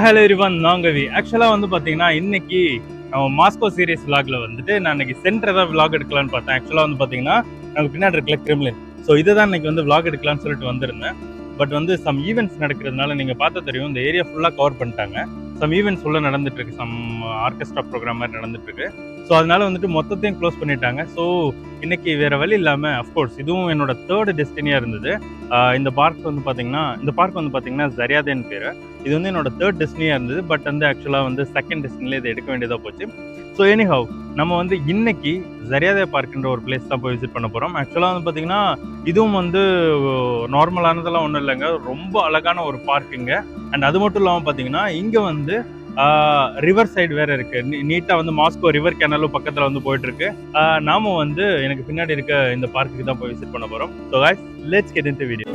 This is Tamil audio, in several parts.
ஹலோ எவ்ரிவன், நான் கவி. ஆக்சுவலாக வந்து பார்த்தீங்கன்னா இன்னைக்கு நம்ம மாஸ்கோ சீரியஸ் விளாக்ல வந்துட்டு நான் இன்னைக்கு சென்டர் தான் விளாக் எடுக்கலான்னு பார்த்தேன். ஆக்சுவலாக வந்து பார்த்தீங்கன்னா நமக்கு பின்னாடி இருக்கல கிரிம்லின். ஸோ இதை தான் இன்னைக்கு வந்து விளாக் எடுக்கலாம்னு சொல்லிட்டு வந்திருந்தேன். பட் வந்து சம் ஈவெண்ட்ஸ் நடக்கிறதுனால நீங்கள் பார்த்தா தெரியும், இந்த ஏரியா ஃபுல்லாக கவர் பண்ணிட்டாங்க. சம் ஈவெண்ட்ஸ் உள்ள நடந்துட்டு இருக்கு, சம் ஆர்கெஸ்ட்ரா ப்ரோக்ராம் மாதிரி நடந்துட்டு இருக்கு. ஸோ அதனால வந்துட்டு மொத்தத்தையும் க்ளோஸ் பண்ணிட்டாங்க. ஸோ இன்னைக்கு வேற வழி இல்லாமல் அஃப்கோர்ஸ் இதுவும் என்னோட தேர்ட் டெஸ்டினியாக இருந்தது. இந்த பார்க் வந்து பார்த்தீங்கன்னா ஜரியாதேன்னு பேர். இது வந்து என்னோட தேர்ட் டெஸ்டினியாக இருந்தது. பட் வந்து ஆக்சுவலாக வந்து செகண்ட் டெஸ்டினியில் இதை எடுக்க வேண்டியதாக போச்சு. ஸோ எனிஹவ் நம்ம வந்து இன்னைக்கு ஜரியாதே பார்க்குன்ற ஒரு பிளேஸ் தான் போய் விசிட் பண்ண போகிறோம். ஆக்சுவலாக வந்து பார்த்தீங்கன்னா இதுவும் வந்து நார்மலானதெல்லாம் ஒன்றும் இல்லைங்க, ரொம்ப அழகான ஒரு பார்க்குங்க. அண்ட் அது மட்டும் இல்லாமல் பார்த்தீங்கன்னா இங்கே வந்து ரிவர் சைடு வேற இருக்கு. நீட்டாக வந்து மாஸ்கோ ரிவர் கேனலும் பக்கத்தில் வந்து போயிட்டு இருக்கு. நாம வந்து எனக்கு பின்னாடி இருக்க இந்த பார்க்குக்கு தான் போய் விசிட் பண்ண போகிறோம். So guys, let's get into video.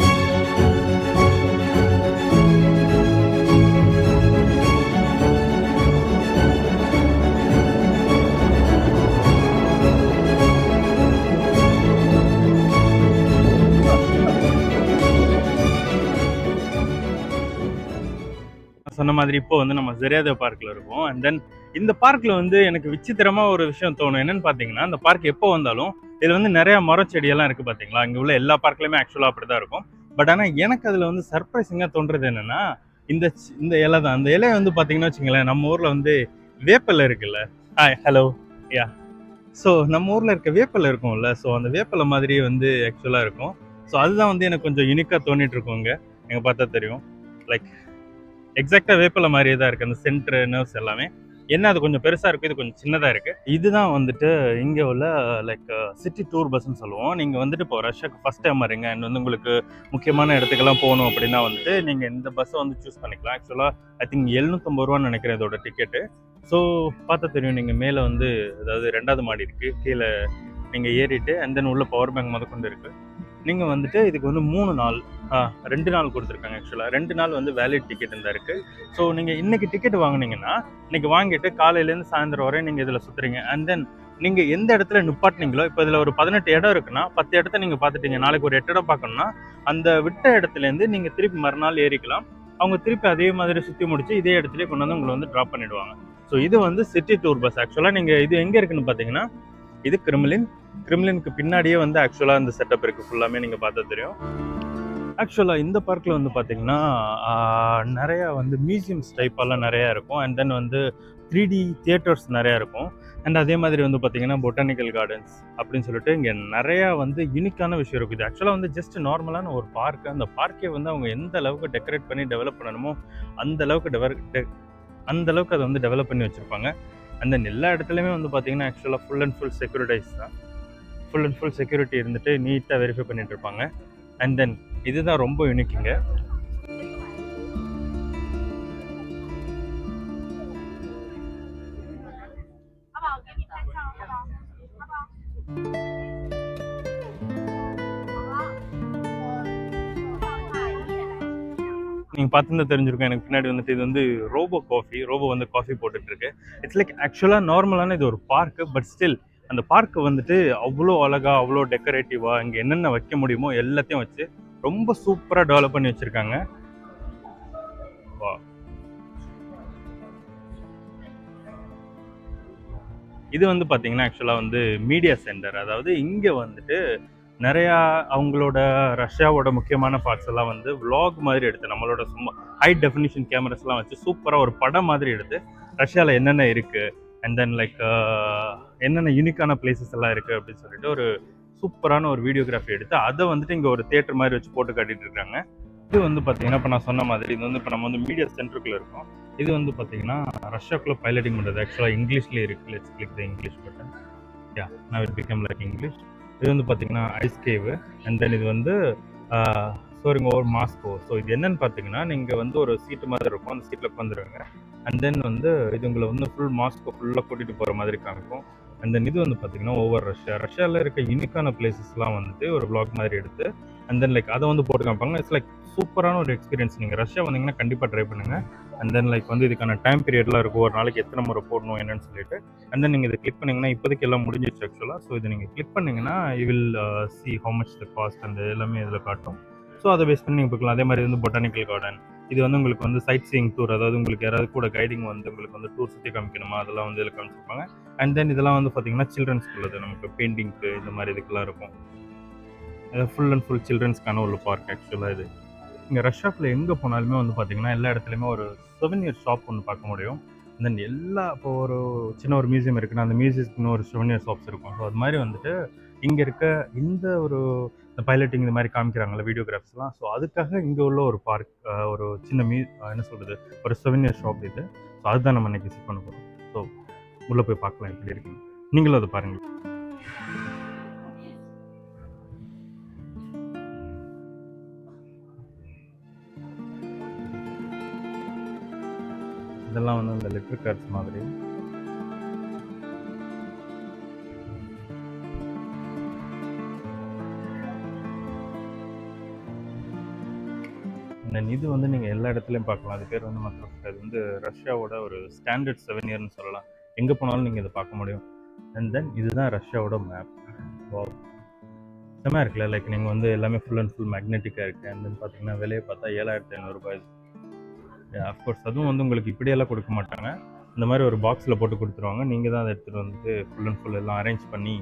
சொன்ன மாதிரி இப்போ வந்து நம்ம ஜரியாதே பார்க்கில் இருக்கோம். அண்ட் தென் இந்த பார்க்கில் வந்து எனக்கு விசித்திரமாக ஒரு விஷயம் தோணும். என்னன்னு பார்த்தீங்கன்னா, இந்த பார்க் எப்போ வந்தாலும் இதில் வந்து நிறைய மரம் செடியெல்லாம் இருக்குது பார்த்தீங்களா. இங்கே உள்ள எல்லா பார்க்லையுமே ஆக்சுவலாக அப்படி தான் இருக்கும். பட் ஆனால் எனக்கு அதில் வந்து சர்ப்ரைசிங்காக தோன்றது என்னென்னா, இந்த இந்த இலை தான். அந்த இலையை வந்து பார்த்தீங்கன்னா வச்சுங்களேன், நம்ம ஊரில் வந்து வேப்பலை இருக்குல்ல. ஹாய், ஹலோ, யா. ஸோ நம்ம ஊரில் இருக்க வேப்பலை இருக்கும்ல, ஸோ அந்த வேப்பலை மாதிரியே வந்து ஆக்சுவலாக இருக்கும். ஸோ அதுதான் வந்து எனக்கு கொஞ்சம் யூனிக்காக தோணிட்டு இருக்கோங்க. எங்கள் பார்த்தா தெரியும், லைக் எக்ஸாக்டா வேப்பில மாதிரியே தான் இருக்கு. அந்த சென்டர் நர்வ்ஸ் எல்லாமே என்ன, அது கொஞ்சம் பெருசா இருக்கு, இது கொஞ்சம் சின்னதா இருக்கு. இதுதான் வந்துட்டு இங்க உள்ள லைக் சிட்டி டூர் பஸ்ன்னு சொல்லுவோம். நீங்க வந்துட்டு இப்போ ரஷ்யாக்கு ஃபர்ஸ்ட் டைம் வரீங்க அண்ட் வந்து உங்களுக்கு முக்கியமான இடத்துக்கெல்லாம் போகணும் அப்படின்னா வந்துட்டு நீங்க இந்த பஸ்ஸை வந்து சூஸ் பண்ணிக்கலாம். ஆக்சுவலா ஐ திங்க் 750 ரூபான்னு நினைக்கிறேன் இதோட டிக்கெட்டு. ஸோ பார்த்தா தெரியும், நீங்க மேலே வந்து அதாவது 2வது மாடி இருக்கு, கீழே நீங்க ஏறிட்டு அண்ட் தென் உள்ள பவர் பேங்க் முதற்கொண்டு இருக்கு. நீங்க வந்துட்டு இதுக்கு வந்து 3 நாள் 2 நாள் கொடுத்துருக்காங்க. ஆக்சுவலாக 2 நாள் வந்து வேலிட் டிக்கெட் இருந்தா இருக்கு. ஸோ நீங்கள் இன்னைக்கு டிக்கெட் வாங்கினீங்கன்னா இன்னைக்கு வாங்கிட்டு காலையிலேருந்து சாயந்தரம் வரை நீங்கள் இதில் சுற்றுறீங்க. அண்ட் தென் நீங்கள் எந்த இடத்துல நிப்பாட்டினீங்களோ, இப்போ இதில் ஒரு 18 இடம் இருக்குன்னா 10 இடத்த நீங்கள் பார்த்துட்டீங்க. நாளைக்கு ஒரு 8 இடம் பார்க்கணும்னா அந்த விட்ட இடத்துலேருந்து நீங்கள் திருப்பி மறுநாள் ஏறிக்கலாம். அவங்க திருப்பி அதே மாதிரி சுற்றி முடிச்சு இதே இடத்துலேயே கொண்டு வந்து உங்களை வந்து ட்ராப் பண்ணிடுவாங்க. ஸோ இது வந்து சிட்டி டூர் பஸ். ஆக்சுவலாக நீங்கள் இது எங்கே இருக்குன்னு பார்த்தீங்கன்னா, இது கிரிம்லினுக்கு பின்னாடியே வந்து ஆக்சுவலாக இந்த செட்டப் இருக்குது. ஃபுல்லாமே நீங்கள் பார்த்தா தெரியும். ஆக்சுவலாக இந்த பார்க்கில் வந்து பார்த்தீங்கன்னா நிறையா வந்து மியூசியம்ஸ் டைப்பெல்லாம் நிறையா இருக்கும். அண்ட் தென் வந்து 3D தியேட்டர்ஸ் நிறையா இருக்கும். அண்ட் அதே மாதிரி வந்து பார்த்தீங்கன்னா பொட்டானிக்கல் கார்டன்ஸ் அப்படின்னு சொல்லிட்டு இங்கே நிறையா வந்து யூனிக்கான விஷயம் இருக்குது. இது ஆக்சுவலாக வந்து ஜஸ்ட் நார்மலான ஒரு பார்க்கு. அந்த பார்க்கே வந்து அவங்க எந்த அளவுக்கு டெக்கரேட் பண்ணி டெவலப் பண்ணணுமோ அந்த அளவுக்கு அதை வந்து டெவலப் பண்ணி வச்சுருப்பாங்க. அண்ட் தென் எல்லா இடத்துலையுமே வந்து பார்த்தீங்கன்னா ஆக்சுவலாக ஃபுல் அண்ட் ஃபுல் செக்யூரிட்டைஸ் தான். ஃபுல் அண்ட் ஃபுல் செக்யூரிட்டி இருந்துட்டு நீட்டாக வெரிஃபை பண்ணிட்டு இருப்பாங்க. அண்ட் தென் இதுதான் ரொம்ப யூனிக்குங்க. நீங்கள் பார்த்துருந்தா தெரிஞ்சிருக்கும், எனக்கு பின்னாடி வந்துட்டு இது வந்து ரோபோ வந்து காஃபி போட்டுட்டு இருக்கு. இட்ஸ் லைக் ஆக்சுவலாக நார்மலான இது ஒரு பார்க்கு, பட் ஸ்டில் அந்த பார்க்கு வந்துட்டு அவ்வளோ அழகா, அவ்வளோ டெக்கரேட்டிவா இங்கே என்னென்ன வைக்க முடியுமோ எல்லாத்தையும் வச்சு ரொம்ப சூப்பராக டெவலப் பண்ணி வச்சிருக்காங்க. இது வந்து பார்த்தீங்கன்னா ஆக்சுவலாக வந்து மீடியா சென்டர். அதாவது இங்கே வந்துட்டு நிறையா அவங்களோட ரஷ்யாவோட முக்கியமான பார்ட்ஸ் எல்லாம் வந்து விளாக் மாதிரி எடுத்து நம்மளோட சும்மா ஹை டெஃபினிஷன் கேமராஸ்லாம் வச்சு சூப்பராக ஒரு படம் மாதிரி எடுத்து ரஷ்யாவில் என்னென்ன இருக்குது அண்ட் தென் லைக் என்னென்ன யூனிக்கான பிளேசஸ் எல்லாம் இருக்குது அப்படின்னு சொல்லிட்டு ஒரு சூப்பரான ஒரு வீடியோகிராஃபி எடுத்து அதை வந்துட்டு இங்கே ஒரு தியேட்டர் மாதிரி வச்சு போட்டு காட்டிட்டு இருக்காங்க. இது வந்து பார்த்தீங்கன்னா இப்போ நான் சொன்ன மாதிரி இது வந்து இப்போ நம்ம வந்து மீடியா சென்டருக்குள்ளே இருக்கோம். இது வந்து பார்த்தீங்கன்னா ரஷ்யாக்குள்ளே பைலட்டிங் பண்ணுறது. ஆக்சுவலாக இங்கிலீஷ்லேயே இருக்குது. Let's click the English button. Yeah, now it become like English. இது வந்து பார்த்தீங்கன்னா ஐஸ் கேவு. அண்ட் தென் இது வந்து சோரிங் ஓவர் மாஸ்கோ. ஸோ இது என்னன்னு பார்த்தீங்கன்னா, நீங்கள் வந்து ஒரு சீட்டு மாதிரி இருக்கும், அந்த சீட்டில் உட்காந்துருங்க. அண்ட் தென் வந்து இது உங்களை வந்து ஃபுல் மாஸ்கோ ஃபுல்லாக கூட்டிகிட்டு போகிற மாதிரி காமிக்கும். அண்ட் தென் இது வந்து பார்த்தீங்கன்னா ஓவர் ரஷ்யாவில் இருக்க யூனிக்கான பிளேசஸ்லாம் வந்துட்டு ஒரு vlog மாதிரி எடுத்து அண்ட் தென் லைக் அதை வந்து போட்டு காமிப்பாங்க. இட்ஸ் லைக் சூப்பரான ஒரு எக்ஸ்பீரியன்ஸ். நீங்கள் ரஷ்யா வந்தீங்கன்னா கண்டிப்பாக ட்ரை பண்ணுங்கள். அண்ட் தென் லைக் வந்து இதுக்கான டைம் பீரியட்லாம் இருக்கும், ஒரு நாளைக்கு எத்தனை முறை போடணும் என்னன்னு சொல்லிட்டு. அண்ட் தென் நீங்கள் இதை கிளிக் பண்ணிங்கன்னா இப்போதைக்கு எல்லாம் முடிஞ்சிச்சு ஆக்சுவலாக. ஸோ இதை நீங்கள் கிளிக் பண்ணிங்கன்னா you will see how much the cost அந்த எல்லாமே இதில் காட்டும். ஸோ அதை பேஸ் பண்ணி நீங்கள் போய்க்கலாம். அதே மாதிரி வந்து பொட்டானிக்கல் கார்டன் இது வந்து உங்களுக்கு வந்து சைட் சீயிங் டூர், அதாவது உங்களுக்கு யாராவது கூட கைடிங் வந்து உங்களுக்கு வந்து டூர் சுற்றி காமிக்கணுமா அதெல்லாம் வந்து இதில் காமிச்சிருப்பாங்க. அண்ட் தென் இதெல்லாம் வந்து பார்த்தீங்கன்னா சில்ட்ரன்ஸ்க்கு உள்ளது, நமக்கு பெயிண்டிங்க்கு இந்த மாதிரி இதுக்கெல்லாம் இருக்கும். ஃபுல் அண்ட் ஃபுல் சில்ட்ரன்ஸ்க்கான ஒரு பார்க் ஆக்சுவலாக இது. இங்கே ரஷ்யாவில் எங்கே போனாலுமே வந்து பார்த்தீங்கன்னா எல்லா இடத்துலையுமே ஒரு சொவெனியர் ஷாப் ஒன்று பார்க்க முடியும். தென் இப்போ ஒரு சின்ன ஒரு மியூசியம் இருக்குன்னா அந்த மியூசியத்துக்குன்னு ஒரு சொவெனியர் ஷாப்ஸ் இருக்கும். ஸோ அது மாதிரி வந்துட்டு இங்கே இருக்க இந்த ஒரு இந்த பைலட்டிங் இந்த மாதிரி காமிக்கிறாங்கல்ல வீடியோகிராஃப்ஸ்லாம், ஸோ அதுக்காக இங்கே உள்ள ஒரு பார்க், ஒரு சின்ன என்ன சொல்கிறது, ஒரு சொவெனியர் ஷாப் இது. ஸோ அதுதான் நம்ம இன்னைக்கு விசிட் பண்ண போகிறோம். ஸோ உள்ளே போய் பார்க்கலாம் எப்படி இருக்குன்னு. நீங்களும் அதை பாருங்கள். இதெல்லாம் வந்து இந்த லெட்டர் கார்ட்ஸ் மாதிரி. இது வந்து நீங்கள் எல்லா இடத்துலையும் பார்க்கலாம். அது பேர் வந்து மற்ற இது வந்து ரஷ்யாவோட ஒரு ஸ்டாண்டர்ட் செவனியர்னு சொல்லலாம். எங்கே போனாலும் நீங்கள் இதை பார்க்க முடியும். அண்ட் தென் இதுதான் ரஷ்யாவோட மேப். செம்மையாக இருக்குல்ல, லைக் நீங்கள் வந்து எல்லாமே ஃபுல் அண்ட் ஃபுல் மேக்னெட்டிக்காக இருக்குது. அண்ட் தென் பார்த்தீங்கன்னா விலையை பார்த்தா 7500 ரூபாய். அஃப்கோர்ஸ் அதுவும் வந்து உங்களுக்கு இப்படியெல்லாம் கொடுக்க மாட்டாங்க. இந்த மாதிரி ஒரு பாக்ஸில் போட்டு கொடுத்துருவாங்க. நீங்கள் தான் அதை எடுத்துகிட்டு வந்துட்டு ஃபுல் அண்ட் ஃபுல் எல்லாம் அரேஞ்ச் பண்ணி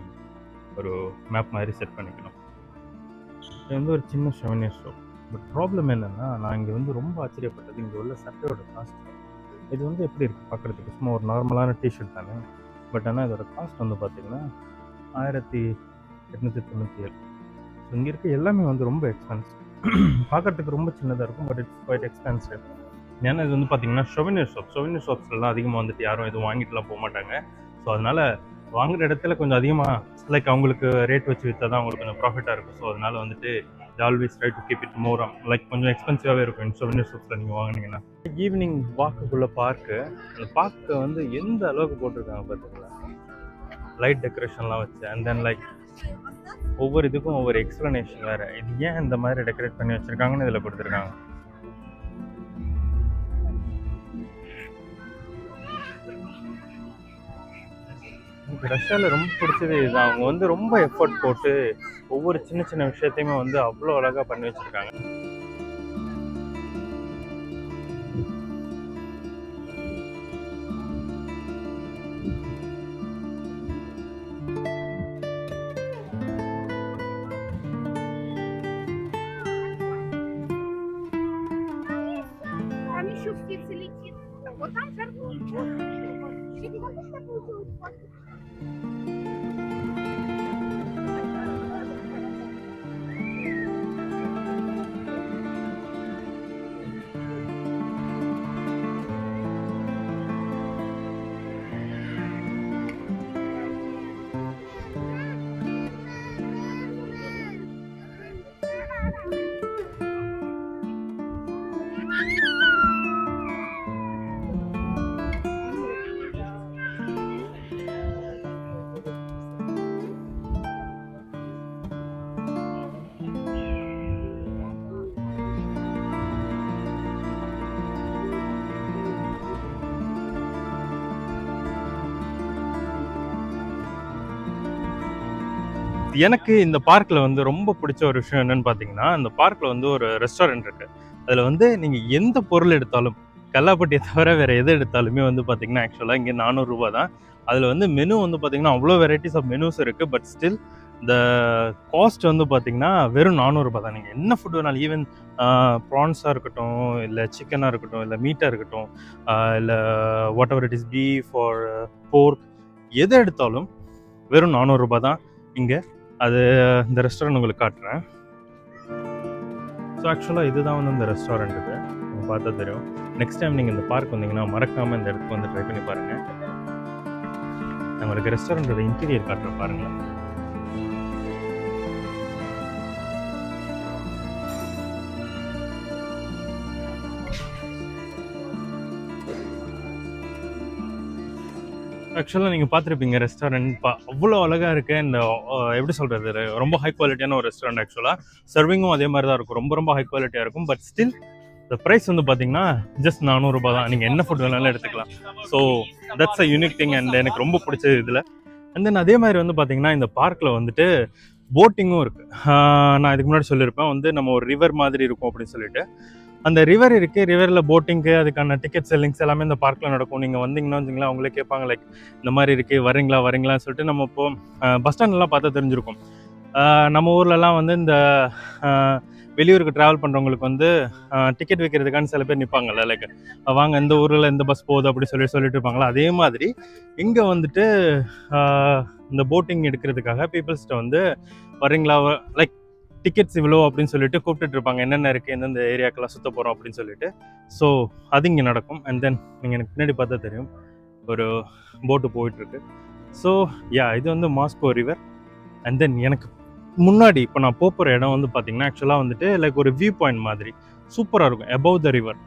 ஒரு மேப் மாதிரி செட் பண்ணிக்கணும். இது வந்து ஒரு சின்ன செவனியர் ஷோ. பட் ப்ராப்ளம் என்னென்னா, நான் இங்கே வந்து ரொம்ப ஆச்சரியப்பட்டது இங்கே உள்ள சட்டையோட காஸ்ட். இது வந்து எப்படி இருக்குது பார்க்குறதுக்கு, சும்மா ஒரு நார்மலான டிஷர்ட் தானே. பட் ஆனால் இதோட காஸ்ட் வந்து பார்த்திங்கன்னா 1897. ஸோ இங்கே இருக்க எல்லாமே வந்து ரொம்ப எக்ஸ்பென்சிவ். பார்க்குறதுக்கு ரொம்ப சின்னதாக இருக்கும், பட் இட்ஸ் குவைட் எக்ஸ்பென்சிவ். ஏன்னா இது வந்து பார்த்திங்கன்னா சொவெனியர் ஷாப்ஸ்லாம் அதிகமாக வந்துட்டு யாரும் எதுவும் வாங்கிட்டுலாம் போக மாட்டாங்க. ஸோ அதனால் வாங்குகிற இடத்துல கொஞ்சம் அதிகமாக லைக் அவங்களுக்கு ரேட் வச்சு விற்றா தான் அவங்களுக்கு கொஞ்சம் ப்ராஃபிட்டாக இருக்கும். ஸோ அதனால் வந்துட்டு always try to keep it more like கொஞ்சம் எக்ஸ்பென்சிவாகவே இருக்கும் சொவெனியர் ஷாப்ஸில் நீங்கள் வாங்கினீங்கன்னா. ஈவினிங் வாக்குக்குள்ள பார்க்கு, அந்த பார்க்கை வந்து எந்த அளவுக்கு போட்டிருக்காங்க பார்த்தீங்களா, லைட் டெக்கரேஷன்லாம் வச்சு. அண்ட் தென் லைக் ஒவ்வொரு இதுக்கும் ஒவ்வொரு எக்ஸ்ப்ளனேஷன் வேறு. இது ஏன் இந்த மாதிரி டெக்கரேட் பண்ணி வச்சுருக்காங்கன்னு இதில் கொடுத்துருக்காங்க. எனக்கு ரஷ்யாவில் ரொம்ப பிடிச்சது இதுதான். அவங்க வந்து ரொம்ப எஃபர்ட் போட்டு ஒவ்வொரு சின்ன சின்ன விஷயத்தையுமே வந்து அவ்வளோ அழகாக பண்ணி வச்சுருக்காங்க. எனக்கு இந்த பார்க்கில் வந்து ரொம்ப பிடிச்ச ஒரு விஷயம் என்னன்னு பார்த்தீங்கன்னா, இந்த பார்க்கில் வந்து ஒரு ரெஸ்டாரண்ட் இருக்குது. அதில் வந்து நீங்கள் எந்த பொருள் எடுத்தாலும், கல்லாப்பட்டியை தவிர வேறு எது எடுத்தாலுமே வந்து பார்த்தீங்கன்னா ஆக்சுவலாக இங்கே 400 ரூபா தான். அதில் வந்து மெனு வந்து பார்த்தீங்கன்னா அவ்வளோ வெரைட்டிஸ் ஆஃப் மெனுஸ் இருக்குது. பட் ஸ்டில் இந்த காஸ்ட் வந்து பார்த்தீங்கன்னா வெறும் 400 ரூபா தான். நீங்கள் என்ன ஃபுட் வேணாலும், ஈவன் ப்ரான்ஸாக இருக்கட்டும், இல்லை சிக்கனாக இருக்கட்டும், இல்லை மீட்டாக இருக்கட்டும், இல்லை whatever it is, beef or pork, எது எடுத்தாலும் வெறும் 400 ரூபா தான் இங்கே. அது இந்த ரெஸ்டாரண்ட் உங்களுக்கு காட்டுறேன். ஸோ ஆக்சுவலாக இதுதான் வந்து இந்த ரெஸ்டாரண்ட்டுக்கு நீங்கள் பார்த்தா தெரியும். நெக்ஸ்ட் டைம் நீங்கள் இந்த பார்க் வந்தீங்கன்னா மறக்காமல் இந்த இடத்துக்கு வந்து ட்ரை பண்ணி பாருங்கள். நான் உங்களுக்கு ரெஸ்டாரண்ட்டோட இன்டீரியர் காட்டுறேன் பாருங்கள். ஆக்சுவலாக நீங்கள் பார்த்துருப்பீங்க ரெஸ்டாரண்ட் அவ்வளோ அழகாக இருக்குது. இந்த எப்படி சொல்கிறது, ரொம்ப ஹை குவாலிட்டியான ஒரு ரெஸ்டாரண்ட். ஆக்சுவலாக சர்விங்கும் அதே மாதிரி தான் இருக்கும், ரொம்ப ரொம்ப ஹை குவாலிட்டியாக இருக்கும். பட் ஸ்டில் இந்த ப்ரைஸ் வந்து பார்த்தீங்கன்னா ஜஸ்ட் 400 ரூபா தான். நீங்கள் என்ன ஃபுட் வேணாலும் எடுத்துக்கலாம். So that's a unique thing and எனக்கு ரொம்ப பிடிச்சது இதில். அண்ட் தென் அதே மாதிரி வந்து பார்த்தீங்கன்னா இந்த பார்க்கில் வந்துட்டு போட்டிங்கும் இருக்குது. நான் இதுக்கு முன்னாடி சொல்லியிருப்பேன் வந்து நம்ம ஒரு ரிவர் மாதிரி இருக்கும் அப்படின்னு சொல்லிட்டு. அந்த ரிவர் இருக்குது, ரிவரில் போட்டிங்கு அதுக்கான டிக்கெட் செல்லிங்ஸ் எல்லாமே இந்த பார்க்கில் நடக்கும். நீங்கள் வந்தீங்கன்னா வச்சிங்களேன் அவங்களே கேட்பாங்க லைக் இந்த மாதிரி இருக்குது வரீங்களான்னு சொல்லிட்டு. நம்ம இப்போ பஸ் ஸ்டாண்ட்லாம் பார்த்தா தெரிஞ்சிருக்கும். நம்ம ஊர்லலாம் வந்து இந்த வெளியூருக்கு ட்ராவல் பண்ணுறவங்களுக்கு வந்து டிக்கெட் வைக்கிறதுக்கான சில பேர் நிற்பாங்கல்ல, லைக் வாங்க இந்த ஊரில் இந்த பஸ் போகுது அப்படி சொல்லிட்டு இருப்பாங்களா. அதே மாதிரி இங்கே வந்துட்டு இந்த போட்டிங் எடுக்கிறதுக்காக பீப்புள்ஸ்கிட்ட வந்து வரீங்களா லைக் டிக்கெட்ஸ் இவ்வளோ அப்படின்னு சொல்லிட்டு கூப்பிட்டுட்டு இருப்பாங்க, என்னென்ன இருக்குது எந்தெந்த ஏரியாக்கெல்லாம் சுற்ற போகிறோம் அப்படின்னு சொல்லிட்டு. ஸோ அது இங்கே நடக்கும். அண்ட் தென் நீங்கள் எனக்கு பின்னாடி பார்த்தா தெரியும் ஒரு போட்டு போயிட்டுருக்கு. ஸோ இது வந்து மாஸ்கோ ரிவர். அண்ட் தென் எனக்கு முன்னாடி இப்போ நான் போகிற இடம் வந்து பார்த்தீங்கன்னா ஆக்சுவலாக வந்துட்டு லைக் ஒரு வியூ பாயிண்ட் மாதிரி சூப்பராக இருக்கும் அபவ் த ரிவர்.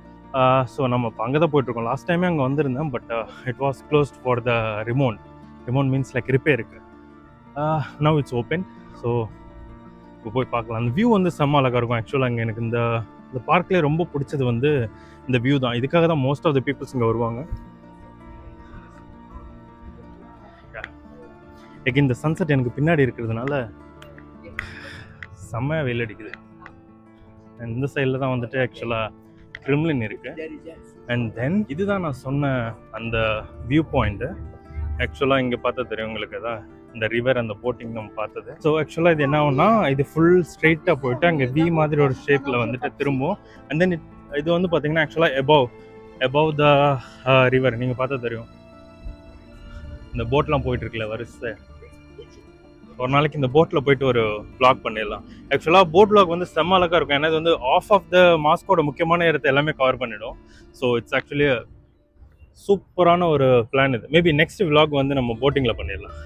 ஸோ நம்ம இப்போ அங்கே தான் போயிட்டுருக்கோம். லாஸ்ட் டைமே அங்கே வந்திருந்தேன், but it was closed for the ரிமோன் மீன்ஸ் லைக் ரிப்பேருக்கு. Now it's open. ஸோ இப்போ போய் பார்க்கலாம். அந்த வியூ வந்து செம்ம அழகாக இருக்கும். ஆக்சுவலாக அங்கே எனக்கு இந்த பார்க்லேயே ரொம்ப பிடிச்சது வந்து இந்த வியூ தான். இதுக்காக தான் மோஸ்ட் ஆஃப் த பீப்புள்ஸ் இங்கே வருவாங்க. இந்த சன்செட் எனக்கு பின்னாடி இருக்கிறதுனால செம்மையாக வெயில் அடிக்குது. இந்த சைடில் தான் வந்துட்டு ஆக்சுவலாக கிரிம்லின் இருக்குது. அண்ட் தென் இதுதான் நான் சொன்ன அந்த வியூ பாயிண்ட்டு. ஆக்சுவலாக இங்கே பார்த்தா தெரியும் உங்களுக்கு தான் இந்த ரிவர் அந்த போட்டிங் நம்ம பார்த்தது. ஸோ ஆக்சுவலாக இது என்ன ஆகும்னா இது ஃபுல் ஸ்ட்ரெயிட்டாக போயிட்டு அங்கே வி மாதிரி ஒரு ஷேப்பில் வந்துட்டு திரும்பும். அண்ட் தென் இது வந்து பார்த்தீங்கன்னா ஆக்சுவலாக எபவ் த ரிவர். நீங்கள் பார்த்தா தெரியும் இந்த போட்லாம் போயிட்டு இருக்குல்ல வரிசை. ஒரு நாளைக்கு இந்த போட்டில் போயிட்டு ஒரு வ்ளாக் பண்ணிடலாம். ஆக்சுவலாக போட் வ்ளாக் வந்து செம்ம அழகாக இருக்கும். ஏன்னா இது வந்து ஆஃப் த மாஸ்கோட முக்கியமான இடத்தை எல்லாமே கவர் பண்ணிடும். ஸோ இட்ஸ் ஆக்சுவலி சூப்பரான ஒரு பிளான் இது. மேபி நெக்ஸ்ட் வ்ளாக் வந்து நம்ம போட்டிங்கில் பண்ணிடலாம்.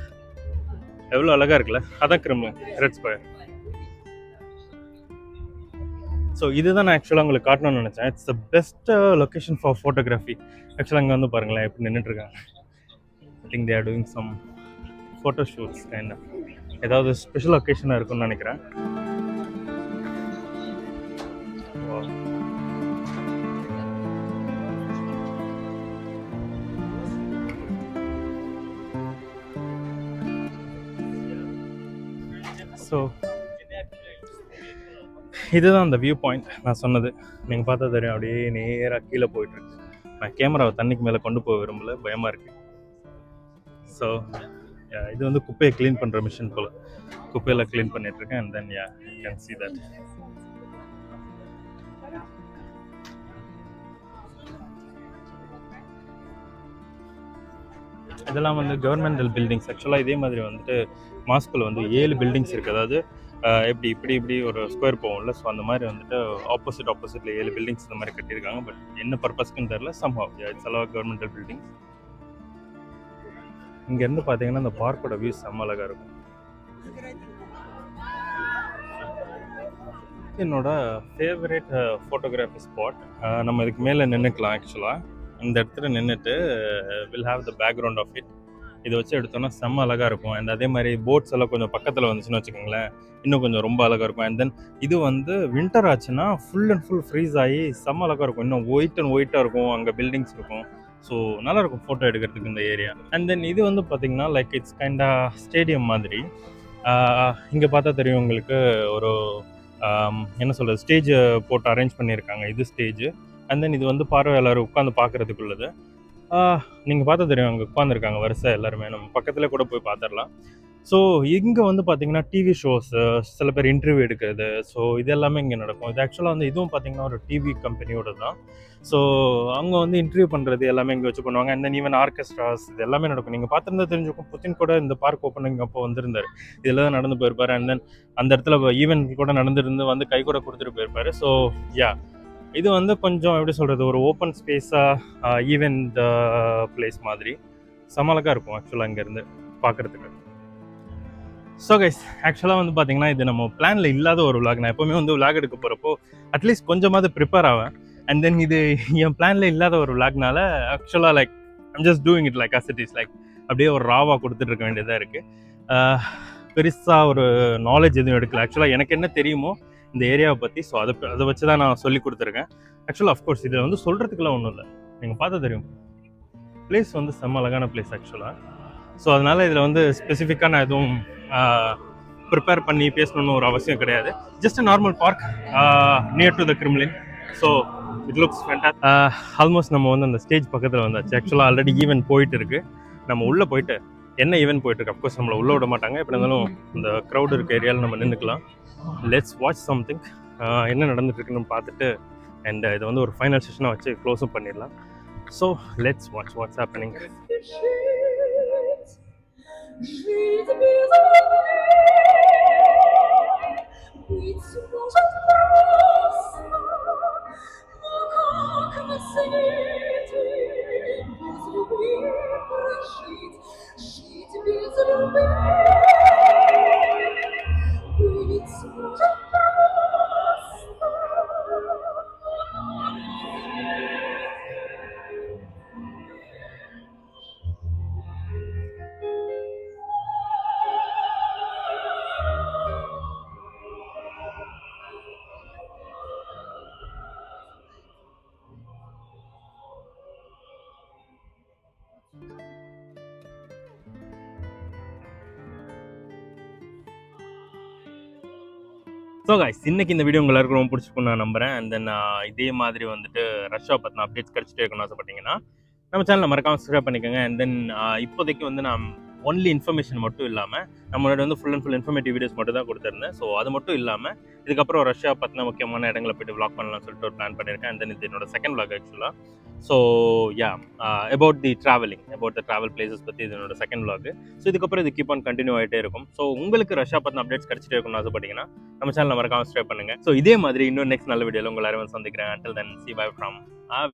எவ்வளோ அழகாக இருக்குல்ல, அதான் கிரிம்லின் ரெட் ஸ்கொயர். ஸோ இதுதான் நான் ஆக்சுவலாக உங்களுக்கு காட்டணும்னு நினச்சேன். It's the best location for photography. ஆக்சுவலாக இங்கே வந்து பாருங்களேன் எப்படி நின்றுட்டுருக்காங்க. I think they are doing some photo shoots kind of. ஏதாவது ஸ்பெஷல் ஒகேஷனாக இருக்கும்னு நினைக்கிறேன். ஸோ இதுதான் அந்த வியூ பாயிண்ட் நான் சொன்னது. நீங்கள் பார்த்தா தெரியும் அப்படியே நேராக கீழே போயிட்டுருக்கு. நான் கேமராவை தண்ணிக்கு மேலே கொண்டு போக விரும்பல, பயமாக இருக்குது. ஸோ இது வந்து குப்பையை க்ளீன் பண்ணுற மிஷின் போல் குப்பையெல்லாம் க்ளீன் பண்ணிகிட்ருக்கேன். And then you can see that. இதெல்லாம் வந்து கவர்மெண்டல் பில்டிங்ஸ். ஆக்சுவலாக இதே மாதிரி வந்துட்டு மாஸ்கோவில் வந்து 7 பில்டிங்ஸ் இருக்குது. அதாவது இப்படி ஒரு ஸ்கொயர் போகும்ல, ஸோ அந்த மாதிரி வந்துட்டு ஆப்போசிட்டில் 7 பில்டிங்ஸ் இந்த மாதிரி கட்டியிருக்காங்க. பட் என்ன பர்பஸ்க்குன்னு தெரியல. somehow it's all governmental buildings. இங்கேருந்து பார்த்தீங்கன்னா இந்த பார்க்கோட வியூ செம்ம அழகாக இருக்கும். என்னோட ஃபேவரட் ஃபோட்டோகிராஃபி ஸ்பாட். நம்ம இதுக்கு மேலே நின்றுக்கலாம். ஆக்சுவலாக இந்த இடத்துல நின்றுட்டு will have the background of it. இதை வச்சு எடுத்தோன்னா செம்ம அழகாக இருக்கும். அண்ட் அதே மாதிரி போட்ஸ் எல்லாம் கொஞ்சம் பக்கத்தில் வந்துச்சுன்னு வச்சுக்கோங்களேன், இன்னும் கொஞ்சம் ரொம்ப அழகாக இருக்கும். அண்ட் தென் இது வந்து வின்டர் ஆச்சுன்னா ஃபுல் அண்ட் ஃபுல் ஃப்ரீஸ் ஆகி செம்ம அழகாக இருக்கும். இன்னும் ஒயிட்டாக இருக்கும். அங்கே பில்டிங்ஸ் இருக்கும். ஸோ நல்லாயிருக்கும் ஃபோட்டோ எடுக்கிறதுக்கு இந்த ஏரியா. அண்ட் தென் இது வந்து பார்த்திங்கன்னா லைக் இட்ஸ் கைண்டா ஸ்டேடியம் மாதிரி. இங்கே பார்த்தா தெரியும் உங்களுக்கு ஒரு என்ன சொல்கிறது ஸ்டேஜ் போட்டு அரேஞ்ச் பண்ணியிருக்காங்க. இது ஸ்டேஜ். அண்ட் தென் இது வந்து பார்வையாளர் உட்காந்து பார்க்குறதுக்குள்ளது. நீங்கள் பார்த்தா தெரியும் அங்கே உட்காந்துருக்காங்க வரிசை எல்லாருமே. நம்ம பக்கத்தில் கூட போய் பார்த்துடலாம். ஸோ இங்கே வந்து பார்த்தீங்கன்னா டிவி ஷோஸு, சில பேர் இன்டர்வியூ எடுக்கிறது, ஸோ இது எல்லாமே இங்கே நடக்கும். இது ஆக்சுவலாக வந்து இதுவும் பார்த்தீங்கன்னா ஒரு டிவி கம்பெனியோட தான். ஸோ அவங்க வந்து இன்டர்வியூ பண்ணுறது எல்லாமே இங்கே வச்சு பண்ணுவாங்க. அண்ட் தென் ஈவன் ஆர்கெஸ்ட்ராஸ் இது எல்லாமே நடக்கும். நீங்கள் பார்த்துருந்தா தெரிஞ்சுக்கும், புத்தின் கூட இந்த பார்க் ஓப்பனிங் அப்போ வந்திருந்தார். இதில் தான் நடந்து போயிருப்பார். அண்ட் தென் அந்த இடத்துல ஈவெண்ட் கூட நடந்துருந்து வந்து கை கூட கொடுத்துட்டு போயிருப்பார். ஸோ இது வந்து கொஞ்சம் எப்படி சொல்கிறது ஒரு ஓப்பன் ஸ்பேஸாக ஈவெண்ட் பிளேஸ் மாதிரி சமாளக்காக இருக்கும் ஆக்சுவலாக இங்கேருந்து பார்க்குறதுக்கு. ஸோ கைஸ் ஆக்சுவலாக வந்து பார்த்தீங்கன்னா இது நம்ம பிளானில் இல்லாத ஒரு விளாக். நான் எப்போவுமே வந்து விளாக் எடுக்க போகிறப்போ அட்லீஸ்ட் கொஞ்சமாவது ப்ரிப்பேர் ஆவேன். அண்ட் தென் இது என் பிளானில் இல்லாத ஒரு விளாக்னால ஆக்சுவலாக like I'm just doing it like as it is. Like அப்படியே ஒரு ராவாக கொடுத்துட்டு இருக்க வேண்டியதாக இருக்குது. பெருசாக ஒரு நாலேஜ் எதுவும் எடுக்கல. ஆக்சுவலாக எனக்கு என்ன தெரியுமோ இந்த ஏரியாவை பற்றி, ஸோ அதை வச்சு தான் நான் சொல்லி கொடுத்துருக்கேன். ஆக்சுவலாக அஃப்கோர்ஸ் இதில் வந்து சொல்கிறதுக்குலாம் ஒன்றும் இல்லை. நீங்கள் பார்த்தா தெரியும் பிளேஸ் வந்து செம்ம அழகான பிளேஸ் ஆக்சுவலாக. ஸோ அதனால் இதில் வந்து ஸ்பெசிஃபிக்காக நான் எதுவும் ப்ரிப்பேர் பண்ணி பேசணுன்னு ஒரு அவசியம் கிடையாது. Just normal park near to the Kremlin. So it looks fantastic. Almost நம்ம வந்து அந்த ஸ்டேஜ் பக்கத்தில் வந்தாச்சு. ஆக்சுவலாக ஆல்ரெடி ஈவென்ட் போயிட்டு இருக்கு. நம்ம உள்ளே போயிட்டு என்ன ஈவென்ட் போயிட்டு இருக்கு, அஃப்கோர்ஸ் நம்மளை உள்ளே விட மாட்டாங்க. எப்படி இருந்தாலும் இந்த க்ரௌட் இருக்க ஏரியாவில் நம்ம நின்றுக்கலாம். Let's watch something. என்ன நடந்துட்டு இருக்குன்னு பார்த்துட்டு அண்ட் இதை வந்து ஒரு ஃபைனல் செஷனாக வச்சு க்ளோஸும் பண்ணிடலாம். So let's watch what's happening. So guys, இன்னைக்கு இந்த வீடியோ உங்க எல்லாருக்கும் ரொம்ப பிடிச்சிருக்குன்னு நான் நம்புறேன். அண்ட் தென் இதே மாதிரி வந்துட்டு ரஷ்யா பற்றின அப்டேட்ஸ் கிடச்சிட்டே இருக்கணும்னு ஆசைப்பட்டீங்கன்னா நம்ம சேனலை மறக்காம சப்ஸ்கிரைப் பண்ணிக்கோங்க. அண்ட் தென் இப்போதைக்கு வந்து நான் ஒன்லி இன்ஃபர்மேஷன் மட்டும் இல்லாமல் நம்மளோட வந்து full and full informative videos மட்டும் தான் கொடுத்துருந்தேன். ஸோ அது மட்டும் இல்லாமல் இதுக்கப்புறம் ரஷ்யா பற்றின முக்கியமான இடங்களை போய்ட்டு vlog பண்ணலாம்னு சொல்லிட்டு ஒரு பிளான் பண்ணியிருக்கேன். அண்ட் தென் இது என்னோட செகண்ட் vlog ஆக்சுவலாக. So yeah, about the travelling, about the travel places பற்றி இது என்னோட செகண்ட் vlog. ஸோ இதுக்கப்புறம் இது கீப் ஆன் கண்டினியூ ஆகிட்டே இருக்கும். ஸோ உங்களுக்கு ரஷ்யா பற்றின அப்டேட்ஸ் கிடச்சிட்டே இருக்கும்னு ஆசைப்பட்டீங்கன்னா நம்ம சேனலை மறக்காம சப்ஸ்கிரைப் பண்ணுங்க. ஸோ இதே மாதிரி இன்னும் நெக்ஸ்ட் நல்ல வீடியோவில் உங்கள் எல்லாரும் சந்திக்கிறேன். Until then, see bye from